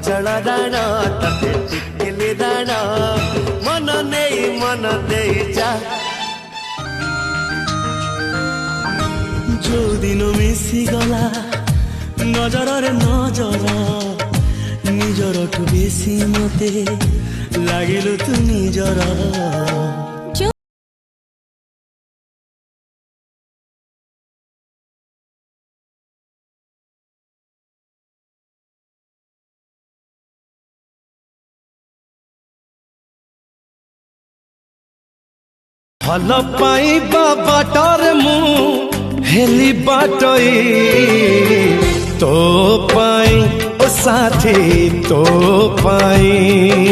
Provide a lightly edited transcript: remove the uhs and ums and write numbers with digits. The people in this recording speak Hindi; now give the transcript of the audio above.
चढ़ा दाना तते टिकले दाना मन दे जा जो दिन मिसी गला नजर रे नजर निजर ठू बेसी मते लागिलु तू निजर भल पाइबा बाटर मु हेली बाटई तो पाई ओ साथी तो पाई